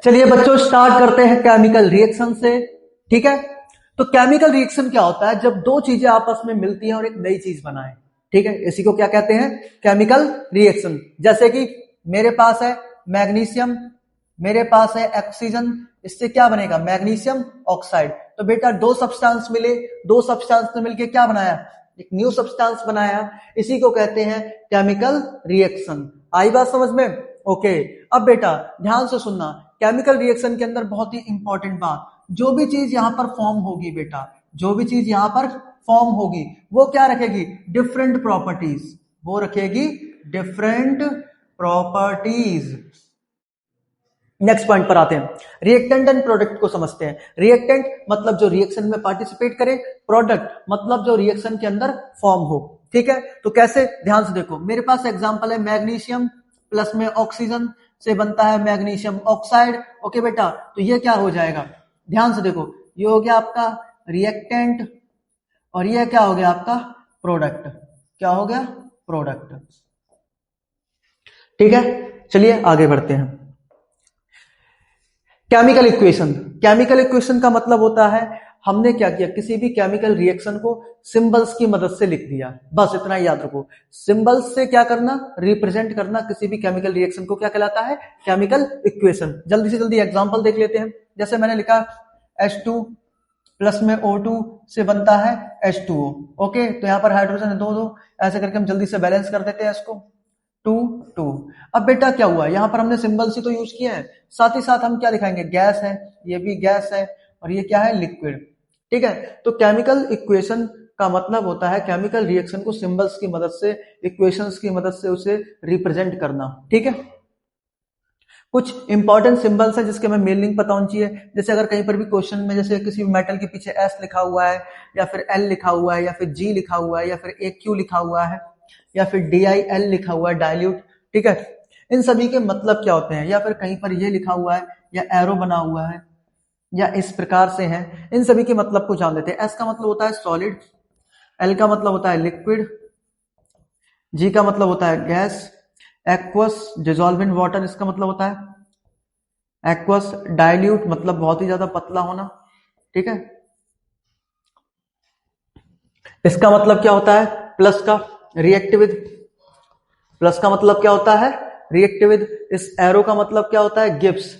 चलिए बच्चों स्टार्ट करते हैं केमिकल रिएक्शन से। ठीक है, तो केमिकल रिएक्शन क्या होता है? जब दो चीजें आपस में मिलती हैं और एक नई चीज बनाए। ठीक है, इसी को क्या कहते हैं? Chemical reaction. जैसे कि मेरे पास है मैग्नीशियम, मेरे पास है ऑक्सीजन, इससे क्या बनेगा? Magnesium oxide. तो बेटा दो सब्सटेंस मिले, दो सब्सटेंस ने मिलकर क्या बनाया? एक न्यू सब्सटेंस बनाया। इसी को कहते हैं केमिकल रिएक्शन। आई बात समझ में? ओके। अब बेटा ध्यान से सुनना, केमिकल रिएक्शन के अंदर बहुत ही इंपॉर्टेंट बात, जो भी चीज यहां पर फॉर्म होगी बेटा, जो भी चीज यहां पर फॉर्म होगी वो क्या रखेगी? Different properties. वो रखेगी डिफरेंट प्रॉपर्टीज। नेक्स्ट पॉइंट पर आते हैं, रिएक्टेंट एंड प्रोडक्ट को समझते हैं। रिएक्टेंट मतलब जो रिएक्शन में पार्टिसिपेट करे, प्रोडक्ट मतलब जो रिएक्शन के अंदर फॉर्म हो। ठीक है, तो कैसे? ध्यान से देखो, मेरे पास एग्जांपल है मैग्नीशियम प्लस में ऑक्सीजन से बनता है मैग्नीशियम ऑक्साइड। ओके बेटा, तो ये क्या हो जाएगा? ध्यान से देखो, ये हो गया आपका रिएक्टेंट और ये क्या हो गया आपका? प्रोडक्ट। क्या हो गया? प्रोडक्ट। ठीक है, चलिए आगे बढ़ते हैं। Chemical equation. केमिकल इक्वेशन का मतलब होता है, हमने क्या किया, किसी भी केमिकल रिएक्शन को सिंबल्स की मदद से लिख दिया। बस इतना ही याद रखो, सिंबल्स से क्या करना? रिप्रेजेंट करना किसी भी केमिकल रिएक्शन को क्या कहलाता है? Chemical equation. जल्दी से जल्दी एग्जांपल देख लेते हैं। जैसे मैंने लिखा H2 प्लस में O2 से बनता है H2O। ओके, तो यहां पर हाइड्रोजन है दो दो, ऐसे करके हम जल्दी से बैलेंस कर देते हैं इसको। 2 2। अब बेटा क्या हुआ, यहां पर हमने सिंबल ही तो यूज किया है, साथ ही साथ हम क्या दिखाएंगे? गैस है, ये भी गैस है और ये क्या है? लिक्विड। ठीक है, तो केमिकल इक्वेशन का मतलब होता है केमिकल रिएक्शन को सिंबल्स की मदद से, इक्वेशंस की मदद से उसे रिप्रेजेंट करना। ठीक है, कुछ इंपॉर्टेंट सिंबल्स हैं जिसके मैं मीनिंग पता होनी चाहिए। जैसे अगर कहीं पर भी क्वेश्चन में जैसे किसी मेटल के पीछे S लिखा हुआ है या फिर L लिखा हुआ है या फिर G लिखा हुआ है या फिर AQ लिखा हुआ है या फिर DIL लिखा हुआ है, डाइल्यूट। ठीक है, इन सभी के मतलब क्या होते हैं? या फिर कहीं पर ये लिखा हुआ है या एरो बना हुआ है या इस प्रकार से है, इन सभी के मतलब को जान लेते हैं। S का मतलब होता है सॉलिड, L का मतलब होता है लिक्विड, G का मतलब होता है gas, aqueous dissolve in water इसका मतलब होता है एक्वस, डाइल्यूट मतलब बहुत ही ज्यादा पतला होना। ठीक है, इसका मतलब क्या होता है? प्लस का रिएक्ट विद, प्लस का मतलब क्या होता है? React with. इस एरो का मतलब क्या होता है? गिब्स।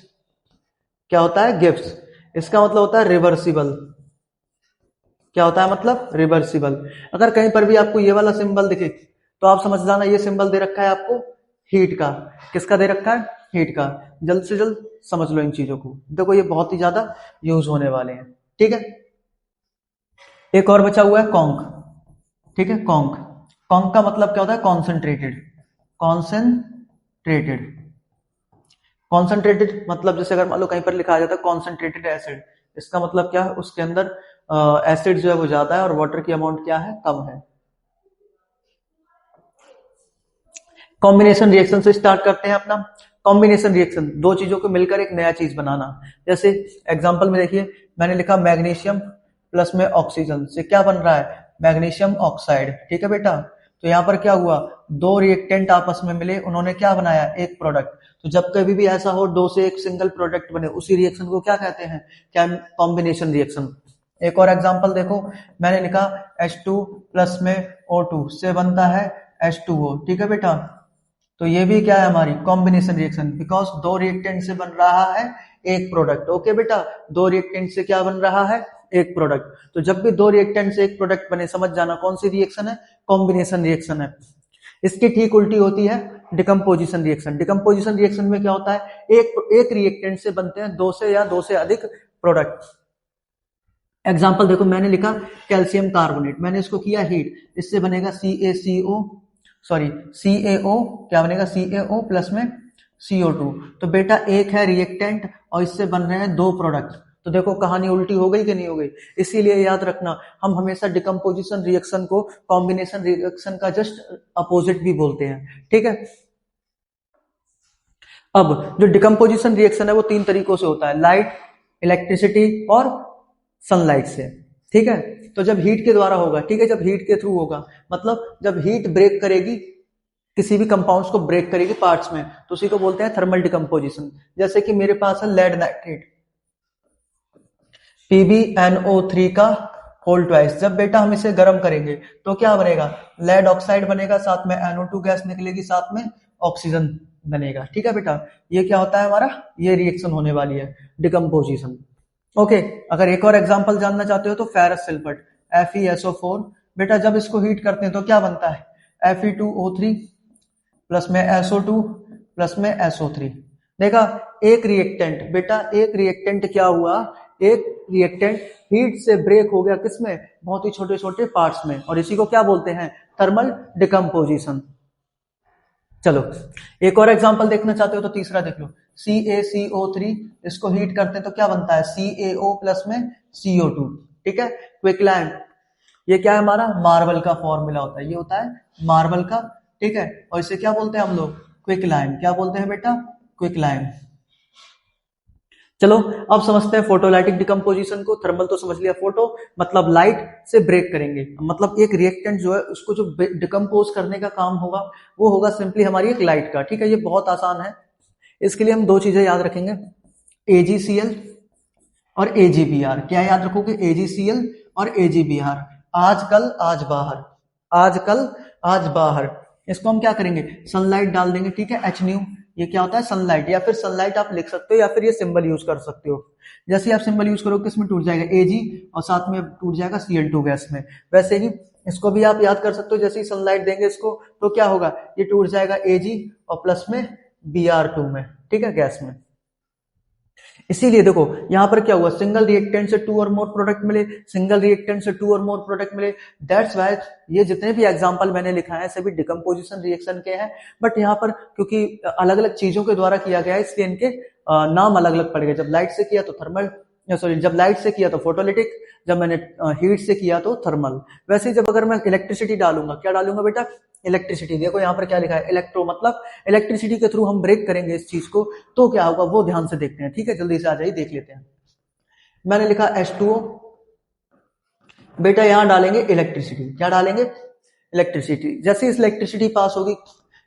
क्या होता है? गिब्स। इसका मतलब होता है रिवर्सिबल। क्या होता है? मतलब रिवर्सिबल। अगर कहीं पर भी आपको ये वाला सिंबल दिखे तो आप समझ जाना ये सिंबल दे रखा है आपको हीट का। किसका दे रखा है? हीट का। जल्द से जल्द समझ लो इन चीजों को, देखो ये बहुत ही ज्यादा यूज होने वाले हैं। ठीक है, एक और बचा हुआ है कॉन्क। ठीक है, कॉन्क। कॉन्क का मतलब क्या होता है? कॉन्सेंट्रेटेड। कॉन्सेंट्रेटेड। कॉन्सेंट्रेटेड मतलब जैसे अगर मान लो कहीं पर लिखा आ जाता है कॉन्सेंट्रेटेड एसिड, इसका मतलब क्या है? उसके अंदर एसिड जो है वो ज्यादा है और वाटर की अमाउंट क्या है? कम है। कॉम्बिनेशन रिएक्शन से स्टार्ट करते हैं अपना। कॉम्बिनेशन रिएक्शन, दो चीजों को मिलकर एक नया चीज बनाना। जैसे एग्जांपल में देखिए, मैंने लिखा मैग्नीशियम प्लस में ऑक्सीजन से क्या बन रहा है? Magnesium oxide. ठीक है बेटा, तो यहां पर क्या हुआ? दो रिएक्टेंट आपस में मिले, उन्होंने क्या बनाया? एक प्रोडक्ट। तो जब कभी भी ऐसा हो दो से एक सिंगल प्रोडक्ट बने, उसी रिएक्शन को क्या कहते हैं? क्या? Combination reaction. एक और एग्जांपल देखो, मैंने लिखा H2 प्लस में O2 से बनता है H2O। ठीक है बेटा, तो ये भी क्या है? हमारी कॉम्बिनेशन रिएक्शन, बिकॉज दो रिएक्टेंट से बन रहा है एक प्रोडक्ट। ओके बेटा, दो रिएक्टेंट से क्या बन रहा है? एक प्रोडक्ट। तो जब भी दो रिएक्टेंट से एक प्रोडक्ट बने, समझ जाना कौन सी रिएक्शन है? कॉम्बिनेशन रिएक्शन है। इसकी ठीक उल्टी होती है डिकम्पोजिशन रिएक्शन। डिकम्पोजिशन रिएक्शन में क्या होता है? एक रिएक्टेंट से बनते हैं दो से या दो से अधिक प्रोडक्ट। एग्जाम्पल देखो, मैंने लिखा कैल्शियम कार्बोनेट, मैंने इसको किया हीट, इससे बनेगा CaCO, सॉरी CaO, क्या बनेगा? CaO प्लस में CO2। तो बेटा एक है रिएक्टेंट और इससे बन रहे हैं दो प्रोडक्ट। तो देखो कहानी उल्टी हो गई कि नहीं हो गई? इसीलिए याद रखना, हम हमेशा डिकम्पोजिशन रिएक्शन को कॉम्बिनेशन रिएक्शन का जस्ट अपोजिट भी बोलते हैं। ठीक है, अब जो डिकम्पोजिशन रिएक्शन है वो तीन तरीकों से होता है, लाइट, इलेक्ट्रिसिटी और सनलाइट से। ठीक है, तो जब हीट के द्वारा होगा, ठीक है, जब हीट के थ्रू होगा मतलब जब हीट ब्रेक करेगी किसी भी कंपाउंड्स को ब्रेक करेगी पार्ट्स में, तो उसी को बोलते हैं थर्मल डिकम्पोजिशन। जैसे कि मेरे पास है लेड नाइट्रेट PbNO3 का होल ट्वाइस। जब बेटा हम इसे गर्म करेंगे तो क्या बनेगा, लेड ऑक्साइड बनेगा, साथ में NO2 गैस निकलेगी, साथ में ऑक्सीजन बनेगा। ठीक है बेटा, ये क्या होता है हमारा, ये रिएक्शन होने वाली है डिकम्पोजिशन। ओके, अगर एक और एग्जांपल जानना चाहते हो तो फेरस सल्फेट FeSO4, बेटा जब इसको हीट करते हैं तो क्या बनता है Fe2O3 प्लस में SO2 प्लस में SO3। देखा, एक रिएक्टेंट, बेटा एक रिएक्टेंट क्या हुआ, एक रिएक्टेंट हीट से ब्रेक हो गया किसमें, बहुत ही छोटे छोटे पार्ट्स में, और इसी को क्या बोलते हैं, थर्मल डिकम्पोजिशन। चलो एक और एग्जांपल देखना चाहते हो तो तीसरा देख लो, CaCO3, इसको हीट करते हैं तो क्या बनता है CaO प्लस में CO2। ठीक है, क्विकलैंड, ये क्या है हमारा, मार्बल का फॉर्मूला होता है, ये होता है मार्बल का। ठीक है, और इसे क्या बोलते हैं हम लोग, क्विकलाइम। क्या बोलते हैं बेटा, क्विकलाइम। चलो अब समझते हैं फोटोलाइटिक डिकम्पोजिशन को। थर्मल तो समझ लिया, फोटो मतलब लाइट से ब्रेक करेंगे, मतलब एक रिएक्टेंट जो है उसको जो डिकम्पोज करने का काम होगा वो होगा सिंपली हमारी एक लाइट का। ठीक है, ये बहुत आसान है। इसके लिए हम दो चीजें याद रखेंगे, AgCl और AgBr। क्या याद रखोगे, AgCl और AgBr। आजकल आज बाहर, आजकल आज बाहर, इसको हम क्या करेंगे, सनलाइट डाल देंगे। ठीक है, HNu, ये क्या होता है सनलाइट, या फिर सनलाइट आप लिख सकते हो, या फिर ये सिंबल यूज कर सकते हो। जैसे आप सिंबल यूज करोगे किसमें टूट जाएगा, Ag, और साथ में टूट जाएगा Cl2 गैस में। वैसे ही इसको भी आप याद कर सकते हो, जैसे ही सनलाइट देंगे इसको तो क्या होगा, ये टूट जाएगा Ag और प्लस में Br2 में। ठीक है, गैस में। इसीलिए देखो यहां पर क्या हुआ, सिंगल रिएक्टेंट से 2 और मोर प्रोडक्ट मिले, सिंगल रिएक्टेंट से 2 और मोर प्रोडक्ट मिले। दैट्स व्हाई ये जितने भी एग्जांपल मैंने लिखा है सभी डिकम्पोजिशन रिएक्शन के हैं, बट यहाँ पर क्योंकि अलग अलग चीजों के द्वारा किया गया है इसलिए इनके नाम अलग अलग पड़ गए। जब लाइट से किया तो थर्मल, सॉरी जब लाइट से किया तो फोटोलिटिक, जब मैंने हीट से किया तो थर्मल। वैसे ही जब अगर मैं इलेक्ट्रिसिटी डालूंगा, क्या डालूंगा बेटा, इलेक्ट्रिसिटी। देखो यहाँ पर क्या लिखा है, इलेक्ट्रो, मतलब इलेक्ट्रिसिटी के थ्रू हम ब्रेक करेंगे इस चीज को तो क्या होगा वो ध्यान से देखते हैं। ठीक है, जल्दी से आ जाइए देख लेते हैं। मैंने लिखा H2O, बेटा यहां डालेंगे इलेक्ट्रिसिटी। क्या डालेंगे, इलेक्ट्रिसिटी। जैसे इस इलेक्ट्रिसिटी पास होगी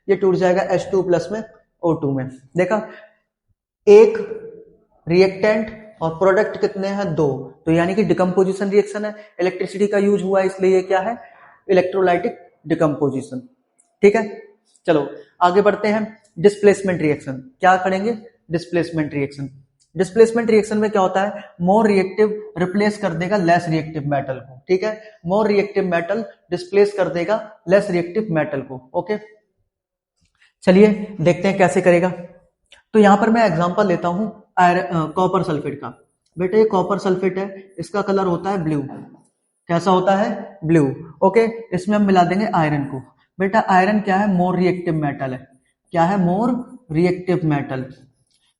ये टूट जाएगा H2 प्लस में O2 में। देखा, एक रिएक्टेंट और प्रोडक्ट कितने हैं, दो, तो यानी कि डिकम्पोजिशन रिएक्शन है, इलेक्ट्रिसिटी का यूज हुआ इसलिए ये क्या है, इलेक्ट्रोलाइटिक डिकम्पोजिशन। ठीक है, चलो आगे बढ़ते हैं। डिस्प्लेसमेंट रिएक्शन, क्या करेंगे, डिस्प्लेसमेंट रिएक्शन। डिस्प्लेसमेंट रिएक्शन में क्या होता है, मोर रिएक्टिव रिप्लेस कर देगा लेस रिएक्टिव मेटल को। ठीक है, मोर रिएक्टिव मेटल डिस्प्लेस कर देगा लेस रिएक्टिव मेटल को। ओके, चलिए देखते हैं कैसे करेगा। तो यहां पर मैं एग्जांपल लेता हूं कॉपर सल्फेट का। बेटा ये कॉपर सल्फेट है, इसका कलर होता है ब्लू। कैसा होता है, ब्लू। ओके, इसमें हम मिला देंगे आयरन को। बेटा आयरन क्या है, मोर रिएक्टिव मेटल है। क्या है, मोर रिएक्टिव मेटल।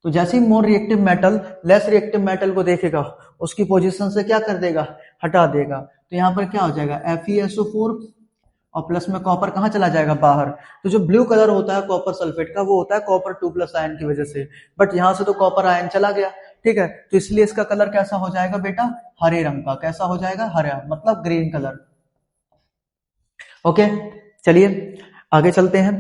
तो जैसे ही more reactive metal less reactive metal को देखेगा उसकी पोजीशन से क्या कर देगा, हटा देगा। तो यहां पर क्या हो जाएगा, FeSO4 और प्लस में कॉपर कहां चला जाएगा, बाहर। तो जो ब्लू कलर होता है कॉपर सल्फेट का वो होता है कॉपर 2+ आयन की वजह से, बट यहां से तो कॉपर आयन चला गया। ठीक है, तो इसलिए इसका कलर कैसा हो जाएगा बेटा, हरे रंग का। कैसा हो जाएगा, हरा, मतलब ग्रीन कलर। ओके, चलिए आगे चलते हैं।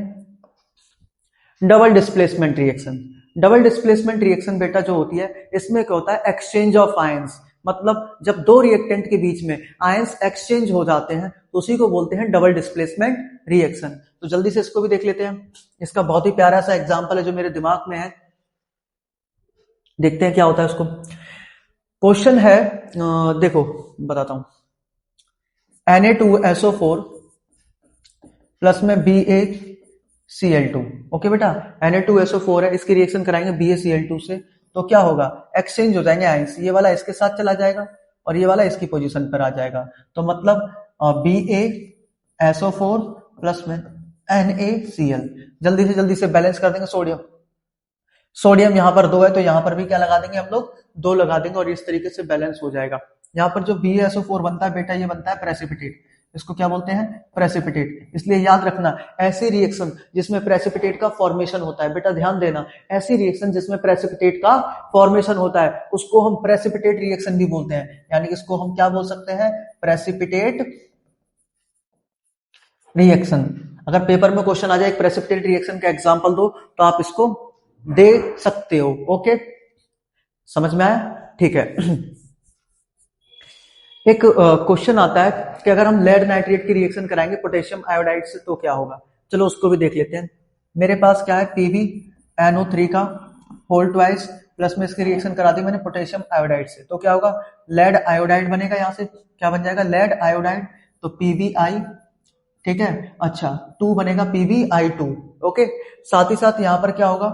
Double displacement reaction. Double displacement reaction बेटा जो होती है इसमें क्या होता है, एक्सचेंज ऑफ आयंस, मतलब जब दो रिएक्टेंट के बीच में आयंस एक्सचेंज हो जाते हैं तो उसी को बोलते हैं डबल डिस्प्लेसमेंट रिएक्शन। तो जल्दी से इसको भी देख लेते हैं। इसका बहुत ही प्यारा सा एग्जांपल है जो मेरे दिमाग में है, देखते हैं क्या होता है उसको। क्वेश्चन है, देखो बताता हूं, Na2SO4 प्लस में BaCl2। ओके बेटा, Na2SO4 है, इसकी रिएक्शन कराएंगे BaCl2 से, तो क्या होगा, एक्सचेंज हो जाएंगे आयंस। ये वाला इसके साथ चला जाएगा और ये वाला इसकी पोजीशन पर आ जाएगा। तो मतलब BaSO4 प्लस में NaCl। जल्दी से बैलेंस कर देंगे। सोडियम, सोडियम यहाँ पर 2 है तो यहाँ पर भी क्या लगा देंगे हम लोग, 2 लगा देंगे और इस तरीके से बैलेंस हो जाएगा। यहाँ पर जो BaSO4 बनता है बेटा ये बनता है प्रेसिपिटेट। इसको क्या बोलते हैं, प्रेसिपिटेट। इसलिए याद रखना, ऐसी रिएक्शन जिसमें प्रेसिपिटेट का फॉर्मेशन होता है, बेटा ध्यान देना, ऐसी रिएक्शन जिसमें प्रेसिपिटेट का फॉर्मेशन होता है उसको हम प्रेसिपिटेट रिएक्शन भी बोलते हैं। यानी इसको हम क्या बोल सकते हैं, प्रेसिपिटेट रिएक्शन। अगर पेपर में क्वेश्चन आ जाए एक प्रेसिपिटेट रिएक्शन का एग्जांपल दो तो आप इसको दे सकते हो। ओके, समझ में आया? ठीक है। एक क्वेश्चन आता है कि अगर हम लेड नाइट्रेट की रिएक्शन कराएंगे पोटेशियम आयोडाइड से तो क्या होगा। चलो उसको भी देख लेते हैं। मेरे पास क्या है, PbNO3 का होल ट्वाइस प्लस में इसकी रिएक्शन करा दी मैंने पोटेशियम आयोडाइड से, तो क्या होगा, लेड आयोडाइड बनेगा। यहां से क्या बन जाएगा, लेड आयोडाइड, तो PbI, ठीक है। अच्छा, 2 बनेगा PbI2। ओके, साथ ही साथ यहां पर क्या होगा,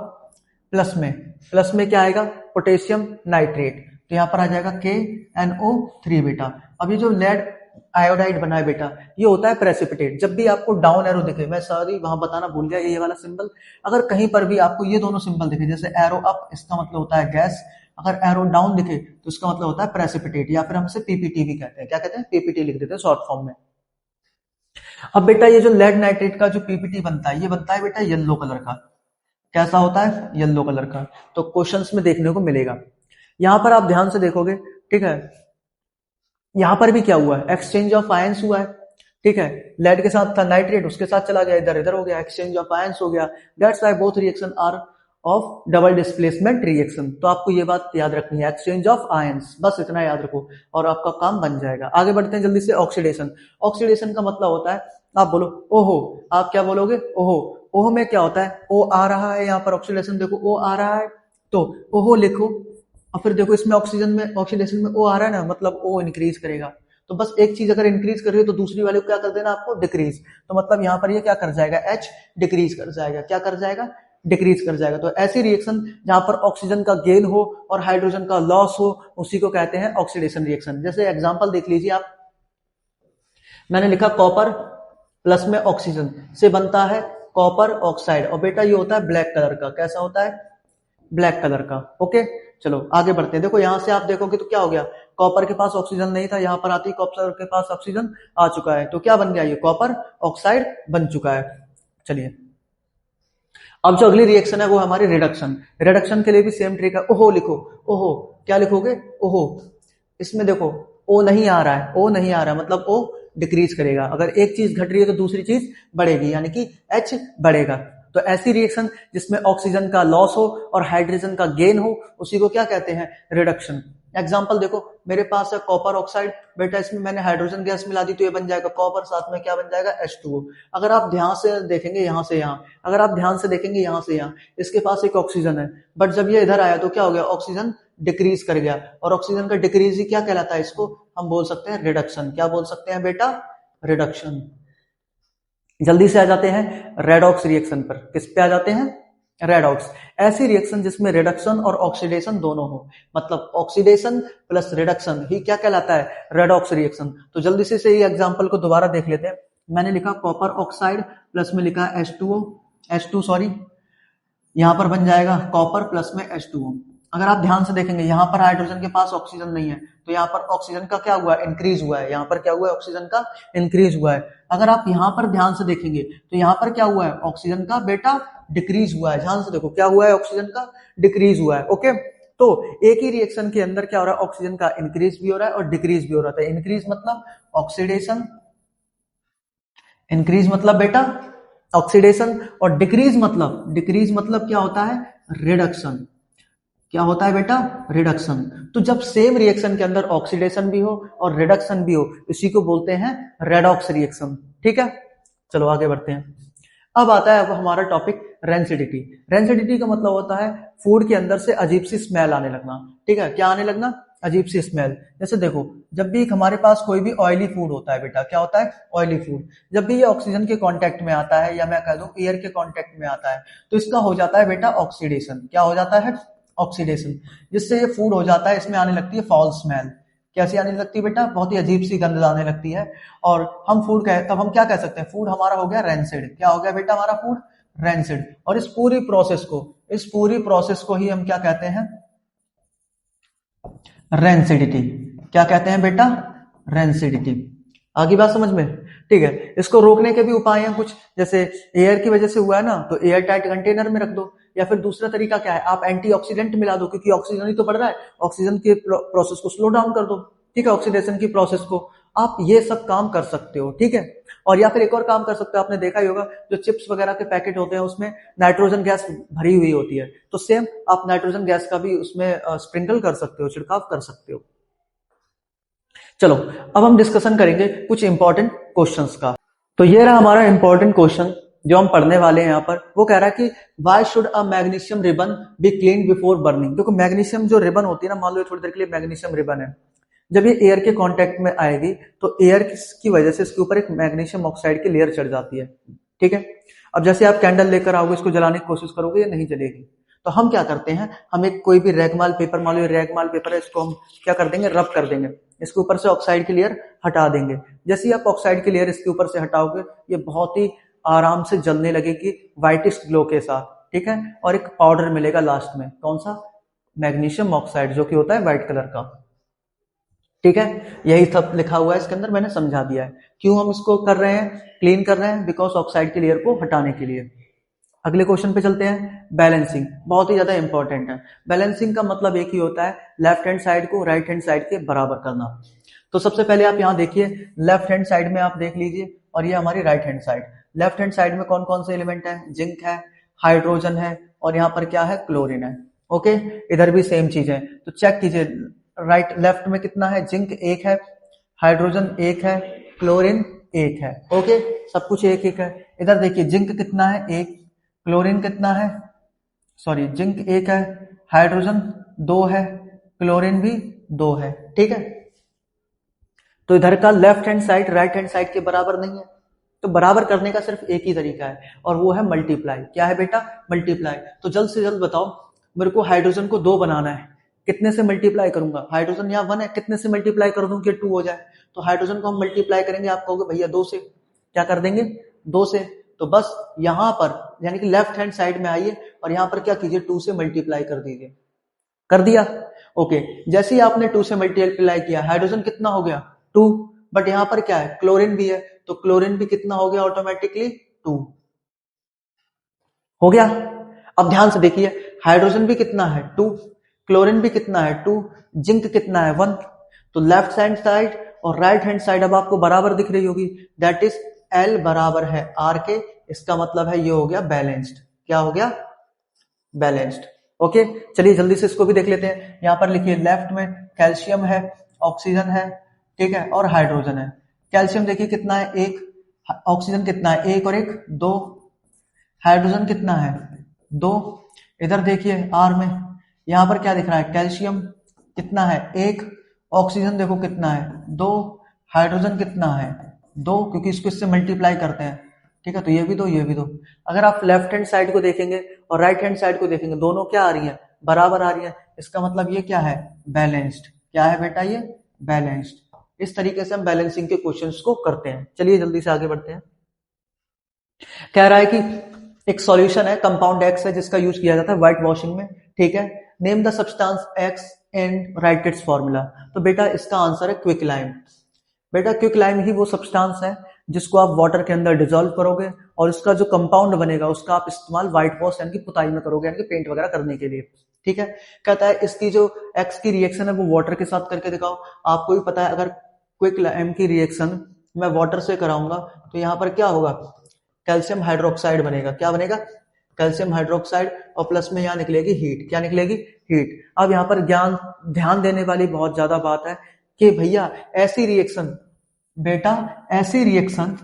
प्लस में क्या आएगा, पोटेशियम नाइट्रेट, तो यहां पर आ जाएगा KNO3 बेटा। अब ये जो लेड आयोडाइड बना है बेटा, ये होता है प्रेसिपिटेट। जब भी आपको डाउन एरो दिखे, मैं सॉरी वहां बताना भूल गया, ये वाला सिंबल, अगर कहीं पर भी आपको ये दोनों सिंबल दिखे, जैसे एरो अप इसका मतलब होता है गैस, अगर एरो डाउन दिखे तो इसका मतलब होता है प्रेसिपिटेट, या फिर हमसे PPT भी कहते हैं। क्या कहते हैं, PPT लिख देते हैं शॉर्ट फॉर्म में। अब बेटा ये जो लेड नाइट्रेट का जो PPT बनता है, ये बनता है बेटा येलो कलर का। कैसा होता है, येलो कलर का। तो क्वेश्चंस में देखने को मिलेगा। यहां पर आप ध्यान से देखोगे, ठीक है, यहां पर भी क्या हुआ है, एक्सचेंज ऑफ आयंस हुआ है। ठीक है, लेड के साथ था नाइट्रेट, उसके साथ चला गया, इधर इधर हो गया, एक्सचेंज ऑफ आयंस हो गया। That's why both reaction are of double displacement reaction. तो आपको ये बात याद रखनी है, एक्सचेंज ऑफ आयंस, बस इतना याद रखो और आपका काम बन जाएगा। आगे बढ़ते हैं जल्दी से। ऑक्सीडेशन। ऑक्सीडेशन का मतलब होता है, आप बोलो ओहो, आप क्या बोलोगे, ओहो। ओहो में क्या होता है, ओ आ रहा है, यहाँ पर ऑक्सीडेशन देखो ओ आ रहा है, तो ओहो लिखो। और फिर देखो इसमें ऑक्सीजन में, ऑक्सीडेशन में ओ आ रहा है ना, मतलब ओ इंक्रीज करेगा। तो बस एक चीज अगर इंक्रीज कर रही है तो दूसरी वाले को क्या कर देना आपको, डिक्रीज। तो मतलब यहाँ पर ये क्या कर जाएगा, H डिक्रीज कर जाएगा। क्या कर जाएगा, डिक्रीज कर जाएगा। तो ऐसी रिएक्शन जहां पर ऑक्सीजन का गेन हो और हाइड्रोजन का लॉस हो, उसी को कहते हैं ऑक्सीडेशन रिएक्शन। जैसे एग्जांपल देख लीजिए आप, मैंने लिखा कॉपर प्लस में ऑक्सीजन से बनता है कॉपर ऑक्साइड, और बेटा ये होता है ब्लैक कलर का। कैसा होता है, ब्लैक कलर का। ओके, चलो आगे बढ़ते हैं। देखो यहां से आप देखोगे तो क्या हो गया, कॉपर के पास ऑक्सीजन नहीं था, यहां पर आती कॉपर के पास ऑक्सीजन आ चुका है, तो क्या बन गया, ये कॉपर ऑक्साइड बन चुका है। चलिए अब जो अगली रिएक्शन है वो हमारी रिडक्शन। रिडक्शन के लिए भी सेम ट्रिक है। ओहो लिखो, ओहो क्या लिखोगे, ओहो। इसमें देखो ओ नहीं आ रहा है, ओ नहीं आ रहा है, मतलब ओ डिक्रीज करेगा। अगर एक चीज घट रही है तो दूसरी चीज बढ़ेगी, यानी कि H बढ़ेगा। तो ऐसी रिएक्शन जिसमें ऑक्सीजन का लॉस हो और हाइड्रोजन का गेन हो, उसी को क्या कहते हैं, रिडक्शन। एग्जांपल देखो, मेरे पास है कॉपर ऑक्साइड, बेटा इसमें मैंने हाइड्रोजन गैस मिला दी, तो ये बन जाएगा कॉपर, साथ में क्या बन जाएगा, H2O। अगर आप ध्यान से देखेंगे यहां से यहां, अगर आप ध्यान से देखेंगे यहां से यहां, इसके पास एक ऑक्सीजन है, बट जब ये इधर आया तो क्या हो गया, ऑक्सीजन डिक्रीज कर गया। और ऑक्सीजन का डिक्रीज ही क्या कहलाता है, इसको हम बोल सकते हैं रिडक्शन। क्या बोल सकते हैं बेटा, रिडक्शन। जल्दी से आ जाते हैं रेडॉक्स रिएक्शन पर। किस पे आ जाते हैं, रेडॉक्स। ऐसी रिएक्शन जिसमें रिडक्शन और ऑक्सीडेशन दोनों हो, मतलब ऑक्सीडेशन प्लस रिडक्शन ही क्या कहलाता है, रेडॉक्स रिएक्शन। तो जल्दी से ये एग्जांपल को दोबारा देख लेते हैं। मैंने लिखा कॉपर ऑक्साइड प्लस में लिखा H2 सॉरी, यहां पर बन जाएगा कॉपर प्लस में H2O। अगर आप ध्यान से देखेंगे यहां पर हाइड्रोजन के पास ऑक्सीजन नहीं है, तो यहाँ पर ऑक्सीजन का क्या हुआ है, इंक्रीज हुआ है। यहाँ पर क्या हुआ है, ऑक्सीजन का इंक्रीज हुआ है। अगर आप यहाँ पर ध्यान से देखेंगे तो यहाँ पर क्या हुआ है, ऑक्सीजन का बेटा डिक्रीज हुआ है। ध्यान से देखो क्या हुआ है, ऑक्सीजन का डिक्रीज हुआ है। ओके, तो एक ही रिएक्शन के अंदर क्या हो रहा है, ऑक्सीजन का इंक्रीज भी हो रहा है और डिक्रीज भी हो रहा है। इंक्रीज मतलब ऑक्सीडेशन, इंक्रीज मतलब बेटा ऑक्सीडेशन, और डिक्रीज मतलब क्या होता है, रिडक्शन। क्या होता है बेटा, रिडक्शन। तो जब सेम रिएक्शन के अंदर ऑक्सीडेशन भी हो और रिडक्शन भी हो, इसी को बोलते हैं रेडॉक्स रिएक्शन। ठीक है, चलो आगे बढ़ते हैं। अब आता है अब हमारा टॉपिक रेंसिडिटी। रेंसिडिटी का मतलब होता है फूड के अंदर से अजीब सी स्मेल आने लगना। ठीक है, क्या आने लगना, अजीब सी स्मेल। जैसे देखो, जब भी हमारे पास कोई भी ऑयली फूड होता है बेटा, क्या होता है, ऑयली फूड, जब भी ये ऑक्सीजन के कांटेक्ट में आता है, या मैं कह दूं एयर के कांटेक्ट में आता है, तो इसका हो जाता है बेटा ऑक्सीडेशन। क्या हो जाता है, ऑक्सीडेशन, जिससे ये फूड हो जाता है, इसमें आने लगती है फाउल स्मेल। कैसी आने लगती है बेटा, बहुत ही अजीब सी गंध आने लगती है। और हम फूड कह, तब हम क्या कह सकते हैं, फूड हमारा हो गया रेंसिड। क्या हो गया बेटा हमारा फूड, रेंसिड। और इस पूरी प्रोसेस को ही हम क्या कहते हैं, रेंसिडिटी। क्या कहते हैं बेटा, रेंसिडिटी। आगे बात समझ में, ठीक है। इसको रोकने के भी उपाय हैं कुछ, जैसे एयर की वजह से हुआ है ना, तो एयर टाइट कंटेनर में रख दो, या फिर दूसरा तरीका क्या है, आप एंटीऑक्सीडेंट मिला दो, क्योंकि ऑक्सीजन ही तो बढ़ रहा है, ऑक्सीजन के प्रोसेस को स्लो डाउन कर दो। ठीक है, ऑक्सीडेशन की प्रोसेस को। आप ये सब काम कर सकते हो, ठीक है। और या फिर एक और काम कर सकते हो, आपने देखा ही होगा जो चिप्स वगैरह के पैकेट होते हैं उसमें नाइट्रोजन गैस भरी हुई होती है, तो सेम आप नाइट्रोजन गैस का भी उसमें स्प्रिंकल कर सकते हो, छिड़काव कर सकते हो। चलो अब हम डिस्कशन करेंगे कुछ इंपॉर्टेंट क्वेश्चंस का। तो ये रहा हमारा इंपॉर्टेंट क्वेश्चन जो हम पढ़ने वाले हैं यहाँ पर। वो कह रहा है कि why should a magnesium ribbon be clean before burning. देखो मैग्नीशियम जो रिबन होती है ना, मान लो थोड़ी देर के लिए मैग्नीशियम रिबन है, जब ये एयर के कांटेक्ट में आएगी तो एयर की वजह से इसके ऊपर एक मैग्नीशियम ऑक्साइड की लेयर चढ़ जाती है, ठीक है। अब जैसे आप कैंडल लेकर आओगे, इसको जलाने की कोशिश करोगे, ये नहीं जलेगी। तो हम क्या करते हैं, हम एक कोई भी रैगमाल पेपर, मान लो रैगमाल पेपर है, इसको हम क्या कर देंगे, रब कर देंगे, इसके ऊपर से ऑक्साइड की लेयर हटा देंगे। जैसे ही आप ऑक्साइड की लेयर इसके ऊपर से हटाओगे, ये बहुत ही आराम से जलने लगेगी व्हाइटिश ग्लो के साथ, ठीक है। और एक पाउडर मिलेगा लास्ट में, कौन सा, मैग्नीशियम ऑक्साइड, जो कि होता है व्हाइट कलर का, ठीक है। यही सब लिखा हुआ है इसके अंदर, मैंने समझा दिया है क्यों हम इसको कर रहे हैं, क्लीन कर रहे हैं, बिकॉज ऑक्साइड की लेयर को हटाने के लिए। अगले क्वेश्चन पे चलते हैं। बैलेंसिंग बहुत ही ज्यादा इंपॉर्टेंट है। बैलेंसिंग का मतलब एक ही होता है, लेफ्ट हैंड साइड को राइट हैंड साइड के बराबर करना। तो सबसे पहले आप यहाँ देखिए, लेफ्ट हैंड साइड में आप देख लीजिए, और ये हमारी right hand side. Left hand side में कौन कौन से एलिमेंट है, जिंक है, हाइड्रोजन है, और यहाँ पर क्या है, क्लोरीन है, ओके। इधर भी सेम चीज है, तो चेक कीजिए, राइट लेफ्ट में कितना है, जिंक एक है, हाइड्रोजन एक है, क्लोरीन एक है, ओके, सब कुछ एक एक है। इधर देखिए जिंक कितना है, एक, क्लोरीन कितना है, सॉरी जिंक एक है, हाइड्रोजन दो है, क्लोरीन भी दो है, ठीक है। तो इधर का left hand side right hand side के बराबर नहीं है, तो बराबर करने का सिर्फ एक ही तरीका है, और वो है मल्टीप्लाई। क्या है बेटा, मल्टीप्लाई। तो जल्द से जल्द बताओ, मेरे को हाइड्रोजन को दो बनाना है, कितने से मल्टीप्लाई करूंगा, हाइड्रोजन यहाँ वन है, कितने से मल्टीप्लाई कर दूं कि टू हो जाए। तो हाइड्रोजन को हम मल्टीप्लाई करेंगे, आप कहोगे भैया दो से, क्या कर देंगे, दो से। तो बस यहां पर यानी कि लेफ्ट हैंड साइड में आइए और यहां पर क्या कीजिए, टू से मल्टीप्लाई कर दीजिए। कर दिया, ओके। जैसे ही आपने टू से मल्टीप्लाई किया, हाइड्रोजन कितना हो गया, टू, बट यहां पर क्या है, क्लोरीन भी है, तो क्लोरीन भी कितना हो गया ऑटोमेटिकली, टू हो गया। अब ध्यान से देखिए, हाइड्रोजन भी कितना है, टू, क्लोरीन भी कितना है, टू, जिंक कितना है, वन। तो लेफ्ट हैंड साइड और राइट हैंड साइड अब आपको बराबर दिख रही होगी, दैट इज एल बराबर है आर के। इसका मतलब है ये हो गया बैलेंस्ड। क्या हो गया, बैलेंस्ड, ओके। चलिए जल्दी से इसको भी देख लेते हैं। यहां पर लिखिए, लेफ्ट में कैल्शियम है, ऑक्सीजन है, ठीक है, और हाइड्रोजन है। कैल्शियम देखिए कितना है, एक, ऑक्सीजन कितना है, एक और एक दो, हाइड्रोजन कितना है, दो। इधर देखिए आर में, यहां पर क्या दिख रहा है, कैल्शियम कितना है, एक, ऑक्सीजन देखो कितना है, दो, हाइड्रोजन कितना है, दो, क्योंकि इसको इससे मल्टीप्लाई करते हैं, ठीक है। तो ये भी दो, ये भी दो। अगर आप लेफ्ट हैंड साइड को देखेंगे और राइट हैंड साइड को देखेंगे, दोनों क्या आ रही है, बराबर आ रही है। इसका मतलब ये क्या है, बैलेंस्ड। क्या है बेटा, ये बैलेंस्ड। इस तरीके से हम बैलेंसिंग के क्वेश्चंस को करते हैं। चलिए जल्दी से आगे बढ़ते हैं। कह रहा है कि एक सॉल्यूशन है, कंपाउंड एक्स है, जिसका यूज किया जाता है व्हाइट वॉशिंग में, ठीक है। Name the substance x and right it's formula. तो बेटा इसका आंसर है क्विक लाइम। बेटा क्विक लाइम ही वो सब्सटेंस है जिसको आप वाटर के अंदर डिसॉल्व करोगे और इसका जो कंपाउंड बनेगा उसका आप इस्तेमाल व्हाइट वॉश यानी कि पुताई में करोगे, यानी कि पेंट वगैरह करने के लिए, ठीक है। कहता है इसकी जो एक्स की रिएक्शन है वो वाटर के साथ करके दिखाओ। आपको भी पता है अगर क्विक लाइम की रिएक्शन मैं वाटर से कराऊंगा तो यहाँ पर क्या होगा, कैल्शियम हाइड्रोक्साइड बनेगा। क्या बनेगा, कैल्शियम हाइड्रोक्साइड, और प्लस में यहाँ निकलेगी हीट। क्या निकलेगी, हीट। अब यहाँ पर ध्यान देने वाली बहुत ज्यादा बात है कि भैया ऐसी रिएक्शन, बेटा ऐसी रिएक्शन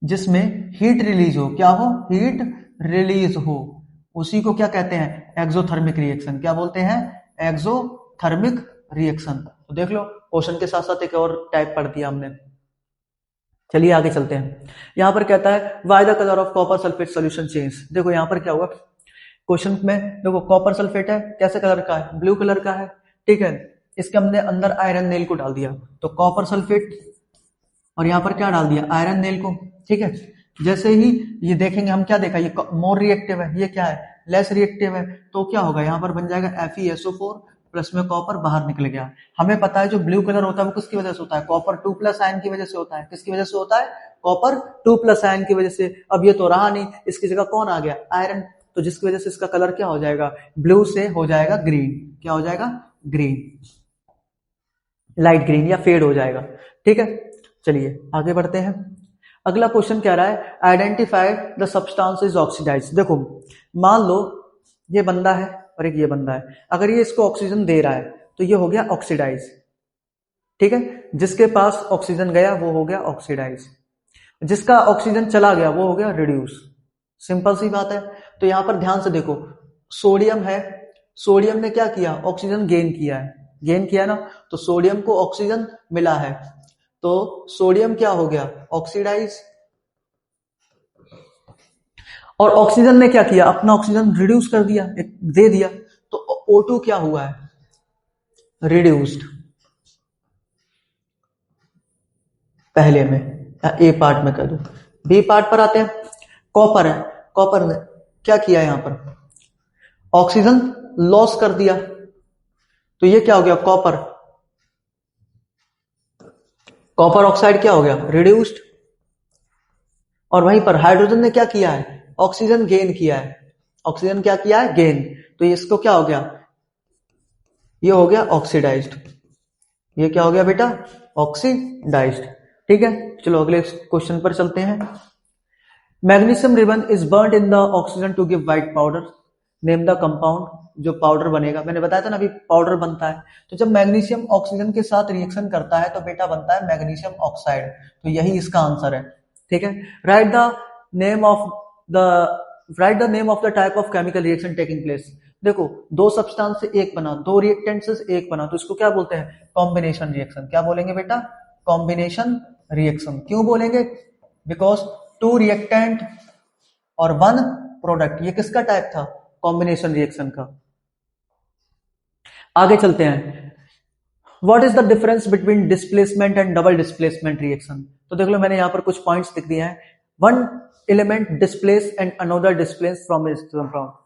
जिसमें हीट रिलीज हो, क्या हो, हीट रिलीज हो, उसी को क्या कहते हैं, एक्सोथर्मिक रिएक्शन। क्या बोलते हैं, एक्सोथर्मिक रिएक्शन। तो देख लो क्वेश्चन के साथ साथ एक और टाइप पढ़ दिया हमने। चलिए आगे चलते हैं। यहां पर कहता है why the colour of copper sulphate solution change. देखो यहां पर क्या हुआ, क्वेश्चन में देखो कॉपर सल्फेट है, कैसे कलर का है, ब्लू कलर का है, ठीक है। इसके हमने अंदर आयरन नेल को डाल दिया, तो कॉपर सल्फेट, और यहाँ पर क्या डाल दिया, आयरन नेल को, ठीक है। जैसे ही ये देखेंगे हम, क्या देखा, ये मोर रिएक्टिव है, ये क्या है, लेस रिएक्टिव है, तो क्या होगा, यहाँ पर बन जाएगा FeSO4 प्लस में कॉपर बाहर निकल गया। हमें पता है जो ब्लू कलर होता है वो किसकी वजह से होता है, कॉपर 2+ आयन की वजह से होता है। किसकी वजह से होता है, कॉपर 2+ आयन की वजह से। अब ये तो रहा नहीं, इसकी जगह कौन आ गया, आयरन, तो जिसकी वजह से इसका कलर क्या हो जाएगा, ब्लू से हो जाएगा ग्रीन। क्या हो जाएगा, ग्रीन, लाइट ग्रीन या फेड हो जाएगा, ठीक है, चलिए आगे बढ़ते हैं। अगला क्वेश्चन कह रहा है identify the substance is oxidise. देखो मान लो ये बंदा है और एक ये बंदा है, अगर ये इसको ऑक्सीजन दे रहा है तो ये हो गया ऑक्सीडाइज, ठीक है। जिसके पास ऑक्सीजन गया वो हो गया ऑक्सीडाइज, जिसका ऑक्सीजन चला गया वो हो गया रिड्यूस। सिंपल सी बात है। तो यहां पर ध्यान से देखो, सोडियम है, सोडियम ने क्या किया, ऑक्सीजन गेन किया है, गेन किया ना, तो सोडियम को ऑक्सीजन मिला है, तो सोडियम क्या हो गया, ऑक्सीडाइज। और ऑक्सीजन ने क्या किया, अपना ऑक्सीजन रिड्यूस कर दिया, दे दिया, तो O2 क्या हुआ है, रिड्यूस्ड। पहले में या ए पार्ट में कर दो। बी पार्ट पर आते हैं, कॉपर है, कॉपर ने क्या किया, यहां पर ऑक्सीजन लॉस कर दिया, तो ये क्या हो गया, कॉपर, कॉपर ऑक्साइड क्या हो गया, रिड्यूस्ड। और वहीं पर हाइड्रोजन ने क्या किया है, ऑक्सीजन गेन किया है, ऑक्सीजन क्या किया है, गेन, तो इसको क्या हो गया, ये हो गया ऑक्सीडाइज्ड, ये क्या हो गया बेटा, ऑक्सीडाइज्ड। ठीक है, चलो अगले क्वेश्चन पर चलते हैं। Magnesium ribbon is burned in the oxygen to give white powder, name the compound, जो पाउडर बनेगा, मैंने बताया था ना अभी पाउडर बनता है, तो जब मैग्नीशियम ऑक्सीजन के साथ रिएक्शन करता है तो बेटा बनता है मैग्नीशियम ऑक्साइड, तो यही इसका आंसर है। ठीक है, right the name of the type of chemical reaction taking place. देखो दो सब्सटेंस से एक बना, दो रिएक्टेंट से एक बना, तो इसको क्या बोलते हैं, कॉम्बिनेशन रिएक्शन। क्या बोलेंगे बेटा, कॉम्बिनेशन रिएक्शन। क्यों बोलेंगे, बिकॉज टू रिएक्टेंट और वन प्रोडक्ट, ये किसका टाइप था, कॉम्बिनेशन रिएक्शन का। आगे चलते हैं, what is the difference between displacement and double displacement reaction. तो देख लो मैंने यहां पर कुछ पॉइंट्स लिख दिए हैं, one element displace and another displace from,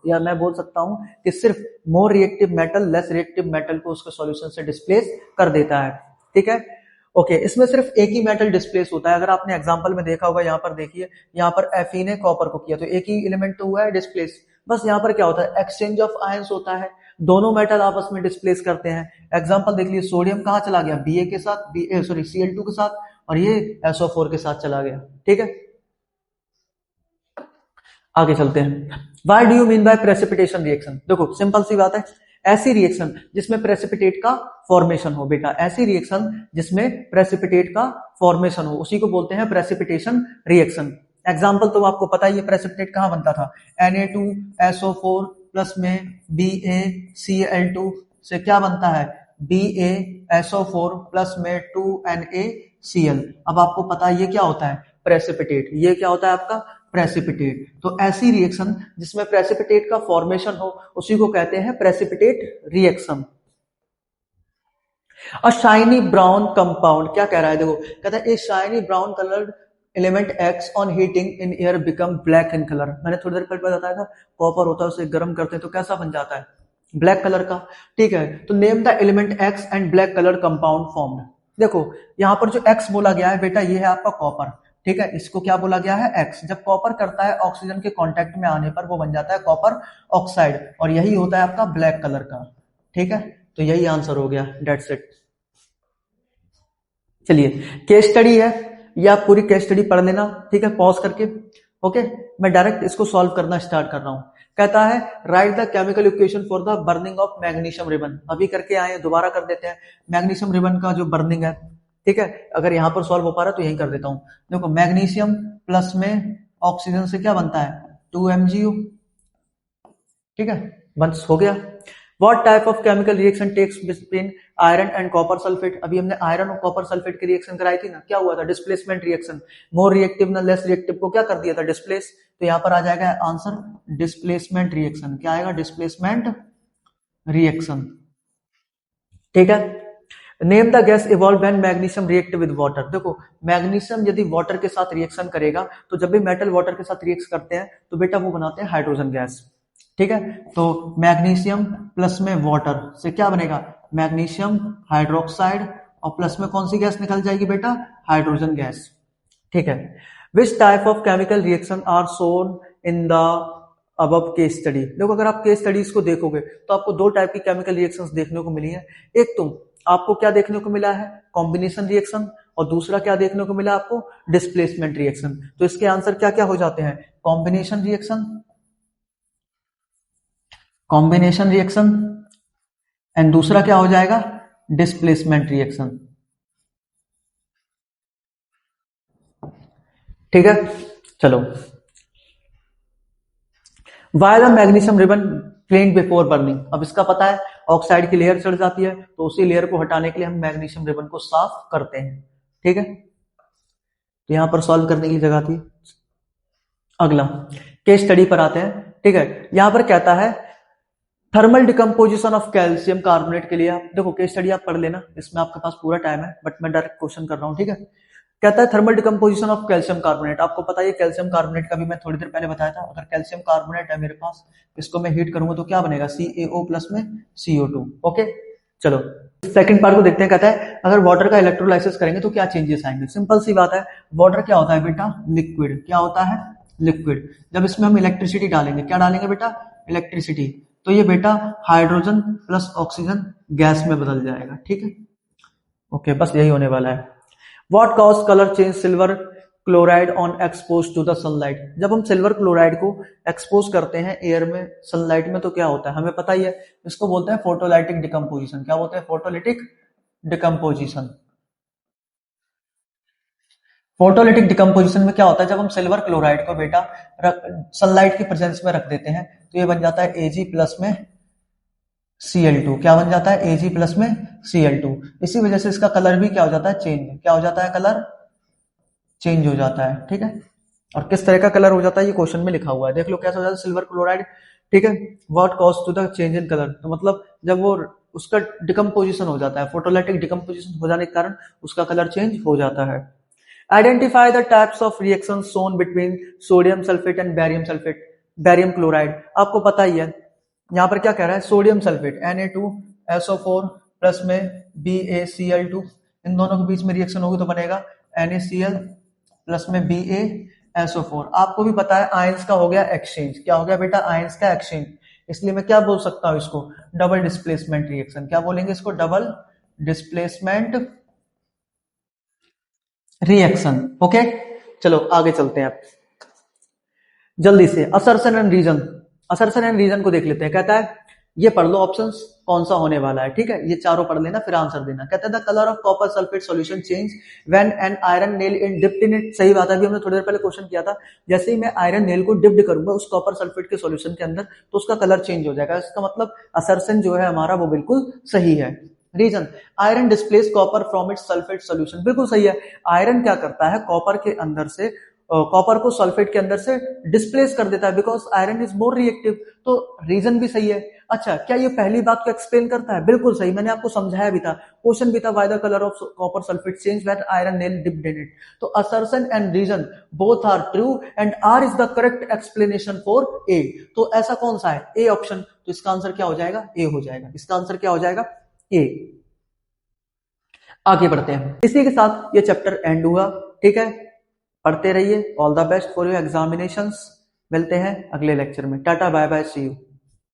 या मैं बोल सकता हूं कि सिर्फ मोर reactive metal less reactive metal को उसके सॉल्यूशन से डिस्प्लेस कर देता है। ठीक है, ओके, इसमें सिर्फ एक ही मेटल डिस्प्लेस होता है। अगर आपने एग्जांपल में देखा होगा, यहां पर देखिए, यहां पर Fe ने कॉपर को किया तो एक ही एलिमेंट तो हुआ है डिस्प्लेस, बस यहां पर क्या होता है, एक्सचेंज ऑफ आयंस होता है, दोनों मेटल आपस में डिस्प्लेस करते हैं। एग्जांपल देख लीजिए, सोडियम कहां चला गया, Ba के साथ, Cl2 के साथ, और ये SO4 के साथ चला गया। ठीक है, आगे चलते हैं। Why do you mean by precipitation reaction? देखो सिंपल सी बात है, ऐसी रिएक्शन जिसमें प्रेसिपिटेट का फॉर्मेशन हो बेटा, ऐसी रिएक्शन जिसमें प्रेसिपिटेट का फॉर्मेशन हो, उसी को बोलते हैं प्रेसिपिटेशन रिएक्शन। एग्जांपल तो आपको पता ही है, प्रेसिपिटेट कहां बनता था, Na2SO4 प्लस में BaCl2 से क्या बनता है, BaSO4 प्लस में 2NaCl। अब आपको पता है ये क्या होता है, प्रेसिपिटेट, ये क्या होता है आपका, प्रेसिपिटेट। तो ऐसी रिएक्शन जिसमें प्रेसिपिटेट का फॉर्मेशन हो उसी को कहते हैं precipitate reaction. A shiny brown compound, क्या कह रहा है, देखो कहता है a shiny brown coloured element X on heating in air become black in colour. मैंने थोड़ी देर पहले बताया था, कॉपर होता है उसे गर्म करते हैं तो कैसा बन जाता है, ब्लैक कलर का। ठीक है, तो name the element x and black colour compound formed. देखो यहां पर जो एक्स बोला गया है बेटा, ये है आपका कॉपर। ठीक है, इसको क्या बोला गया है, एक्स। जब कॉपर करता है ऑक्सीजन के कांटेक्ट में आने पर वो बन जाता है कॉपर ऑक्साइड, और यही होता है आपका ब्लैक कलर का। ठीक है, तो यही आंसर हो गया, डेट्स इट। चलिए केस स्टडी है, या पूरी केस स्टडी पढ़ लेना, ठीक है, पॉज करके। ओके, मैं डायरेक्ट इसको सॉल्व करना स्टार्ट कर रहा हूं। कहता है right the chemical equation for the burning of magnesium ribbon. अभी करके आए, दोबारा कर देते हैं। मैग्नीशियम रिबन का जो बर्निंग है, ठीक है, अगर यहां पर सॉल्व हो पा रहा है तो यही कर देता हूं। देखो मैग्नीशियम प्लस में ऑक्सीजन से क्या बनता है, 2MgO। ठीक है, बस हो गया। What type of chemical reaction takes between iron and copper sulfate? अभी हमने आयरन और कॉपर सल्फेट की रिएक्शन कराई थी ना, क्या हुआ था, डिस्प्लेसमेंट रिएक्शन। मोर रिएक्टिव ना लेस रिएक्टिव को क्या कर दिया था, डिस्प्लेस। तो यहां पर आ जाएगा आंसर डिस्प्लेसमेंट रिएक्शन। क्या आएगा, डिस्प्लेसमेंट रिएक्शन। ठीक है, name the gas evolve when magnesium react with water. देखो मैग्नीशियम यदि वाटर के साथ रिएक्शन करेगा, तो जब भी मेटल वाटर के साथ रिएक्ट करते हैं तो बेटा वो बनाते हैं हाइड्रोजन गैस। ठीक है, तो मैग्नीशियम प्लस में वाटर से क्या बनेगा, मैग्नीशियम हाइड्रोक्साइड, और प्लस में कौन सी गैस निकल जाएगी बेटा, हाइड्रोजन गैस। ठीक है, which type of chemical reaction are shown in the above case study. देखो अगर आप केस स्टडीज को देखोगे तो आपको दो टाइप की केमिकल रिएक्शंस देखने को मिली है। एक तो आपको क्या देखने को मिला है, कॉम्बिनेशन रिएक्शन, और दूसरा क्या देखने को मिला आपको, डिस्प्लेसमेंट रिएक्शन। तो इसके आंसर क्या क्या हो जाते हैं, combination reaction, combination reaction, and दूसरा क्या हो जाएगा, डिस्प्लेसमेंट रिएक्शन। ठीक है, चलो। Why the magnesium ribbon clean before burning, अब इसका पता है ऑक्साइड की लेयर चढ़ जाती है, तो उसी लेयर को हटाने के लिए हम मैग्नीशियम रिबन को साफ करते हैं। ठीक है, तो यहां पर सॉल्व करने की जगह थी। अगला केस स्टडी पर आते हैं। ठीक है, यहां पर कहता है thermal decomposition of calcium carbonate के लिए, आप देखो केस स्टडी आप पढ़ लेना, इसमें आपके पास पूरा टाइम है, बट मैं डायरेक्ट क्वेश्चन कर रहा हूं। ठीक है, कहता है thermal decomposition of calcium carbonate, आपको पता है कैल्शियम कार्बोनेट का भी मैं थोड़ी देर पहले बताया था। अगर कैल्शियम कार्बोनेट है मेरे पास, इसको मैं हीट करूंगा तो क्या बनेगा, CaO प्लस में CO2। ओके, चलो सेकंड पार्ट को देखते हैं। कहता है अगर वाटर का इलेक्ट्रोलाइसिस करेंगे तो क्या चेंजेस आएंगे। सिंपल सी बात है, वाटर क्या होता है बेटा, लिक्विड। क्या होता है, लिक्विड। जब इसमें हम इलेक्ट्रिसिटी डालेंगे, क्या डालेंगे बेटा, इलेक्ट्रिसिटी, तो ये बेटा हाइड्रोजन प्लस ऑक्सीजन गैस में बदल जाएगा। ठीक है, ओके, बस यही होने वाला है। What cause color change silver chloride on exposed to the sunlight, जब हम सिल्वर क्लोराइड को एक्सपोज करते हैं एयर में, सनलाइट में, तो क्या होता है हमें पता ही है, इसको बोलते हैं फोटोलाइटिक डिकम्पोजिशन। क्या बोलते हैं, फोटोलिटिक डिकम्पोजिशन। फोटोलिटिक डिकम्पोजिशन में क्या होता है, जब हम सिल्वर क्लोराइड को बेटा सनलाइट की प्रेजेंस में रख देते हैं तो ये बन जाता है Ag प्लस में Cl2। क्या बन जाता है, Ag प्लस में Cl2। इसी वजह से इसका कलर भी क्या हो जाता है, चेंज। क्या हो जाता है, कलर चेंज हो जाता है। ठीक है, और किस तरह का कलर हो जाता है ये क्वेश्चन में लिखा हुआ है, देख लो कैसा हो जाता है, सिल्वर क्लोराइड। ठीक है, what cause to the change in colour, तो मतलब जब वो उसका डिकम्पोजिशन हो जाता है, फोटोलाइटिक डिकम्पोजिशन हो जाने के कारण उसका कलर चेंज हो जाता है। Identify the types of reaction shown between sodium sulphate and barium sulphate, barium chloride. आपको पता ही है यहां पर क्या कह रहा है, सोडियम सल्फेट Na2SO4 प्लस में BaCl2, इन दोनों के बीच में रिएक्शन होगी तो बनेगा NaCl प्लस में BaSO4। आपको भी पता है आयंस का हो गया एक्सचेंज। क्या हो गया बेटा, आयंस का एक्सचेंज, इसलिए मैं क्या बोल सकता हूं इसको, डबल डिस्प्लेसमेंट रिएक्शन। क्या बोलेंगे इसको, डबल डिस्प्लेसमेंट रिएक्शन। ओके, चलो आगे चलते हैं आप जल्दी से। Assertion and reason, assertion and reason को देख लेते हैं। कहता है ये पढ़ लो ऑप्शंस कौन सा होने वाला है। ठीक है, ये चारों पढ़ लेना फिर आंसर देना। कहता है the colour of copper sulphate solution change when an iron nail in dipped in it. सही बात है, अभी हमने थोड़ी देर पहले क्वेश्चन किया था, जैसे ही मैं आयरन नेल को डिप्ड करूंगा उस कॉपर सल्फेट के सॉल्यूशन के अंदर तो उसका कलर चेंज हो जाएगा। इसका मतलब असर्शन जो है हमारा वो बिल्कुल सही है। Reason, iron displace copper from its sulphate solution, बिल्कुल सही है। आयरन क्या करता है, कॉपर के अंदर से कॉपर को सल्फेट के अंदर से डिस्प्लेस कर देता है, because iron is more reactive. तो रीजन भी सही है। अच्छा, क्या ये पहली बात को एक्सप्लेन करता है, बिल्कुल सही, मैंने आपको समझाया भी था, क्वेश्चन भी था, why the colour of copper sulphate change when iron nail dipped in it. तो assertion and reason both are true and R is the correct explanation for A. तो ऐसा कौन सा है, ए ऑप्शन। तो इसका आंसर क्या हो जाएगा, ए हो जाएगा। इसका आंसर क्या हो जाएगा, ए। आगे बढ़ते हैं, इसी के साथ ये चैप्टर एंड हुआ। ठीक है, पढ़ते रहिए। All the best for your examinations. मिलते हैं अगले लेक्चर में। Tata bye bye, see you.